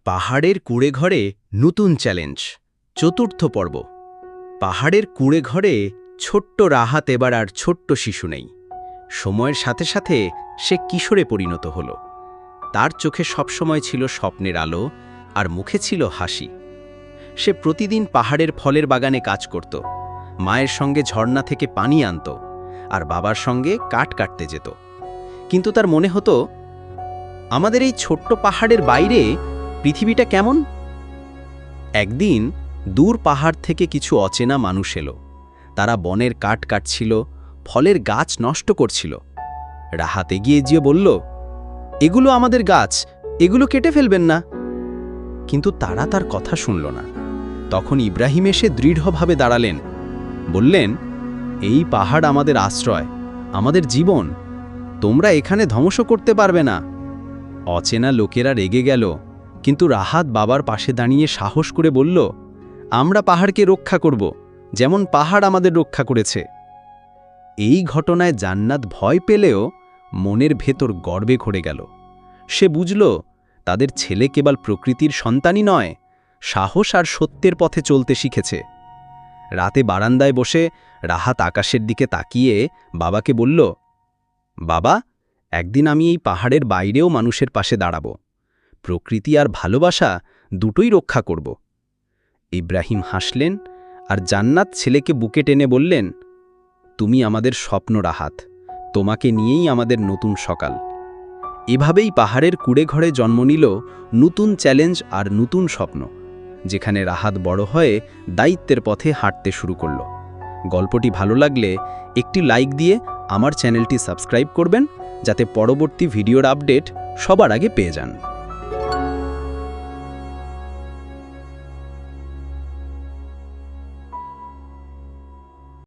পাহাড়ের কুঁড়েঘরে নতুন চ্যালেঞ্জ চতুর্থ পর্ব। পাহাড়ের কুঁড়েঘরে ছোট্ট রাহাত এবার আর ছোট্ট শিশু নেই। সময়ের সাথে সাথে সে কিশোরে পরিণত হল। তার চোখে সবসময় ছিল স্বপ্নের আলো আর মুখে ছিল হাসি। সে প্রতিদিন পাহাড়ের ফলের বাগানে কাজ করত, মায়ের সঙ্গে ঝর্ণা থেকে পানি আনত আর বাবার সঙ্গে কাঠ কাটতে যেত। কিন্তু তার মনে হতো, আমাদের এই ছোট্ট পাহাড়ের বাইরে পৃথিবীটা কেমন? একদিন দূর পাহাড় থেকে কিছু অচেনা মানুষ এলো। তারা বনের কাঠ কাটছিল, ফলের গাছ নষ্ট করছিল। রাহাত এগিয়ে গিয়ে বলল, এগুলো আমাদের গাছ, এগুলো কেটে ফেলবেন না। কিন্তু তারা তার কথা শুনল না। তখন ইব্রাহিম এসে দৃঢ়ভাবে দাঁড়ালেন, বললেন, এই পাহাড় আমাদের আশ্রয়, আমাদের জীবন, তোমরা এখানে ধ্বংস করতে পারবে না। অচেনা লোকেরা রেগে গেল, কিন্তু রাহাত বাবার পাশে দাঁড়িয়ে সাহস করে বলল, আমরা পাহাড়কে রক্ষা করব, যেমন পাহাড় আমাদের রক্ষা করেছে। এই ঘটনায় জান্নাত ভয় পেলেও মনের ভেতর গর্বে ভরে গেল। সে বুঝল, তাদের ছেলে কেবল প্রকৃতির সন্তানই নয়, সাহস আর সত্যের পথে চলতে শিখেছে। রাতে বারান্দায় বসে রাহাত আকাশের দিকে তাকিয়ে বাবাকে বলল, বাবা, একদিন আমি এই পাহাড়ের বাইরেও মানুষের পাশে দাঁড়াব, প্রকৃতি আর ভালোবাসা দুটোই রক্ষা করব। ইব্রাহিম হাসলেন আর জান্নাত ছেলেকে বুকে টেনে বললেন, তুমি আমাদের স্বপ্ন রাহাত, তোমাকে নিয়েই আমাদের নতুন সকাল। এভাবেই পাহাড়ের কুঁড়েঘরে জন্ম নিল নতুন চ্যালেঞ্জ আর নতুন স্বপ্ন, যেখানে রাহাত বড় হয়ে দায়িত্বের পথে হাঁটতে শুরু করল। গল্পটি ভালো লাগলে একটি লাইক দিয়ে আমার চ্যানেলটি সাবস্ক্রাইব করবেন, যাতে পরবর্তী ভিডিওর আপডেট সবার আগে পেয়ে যান।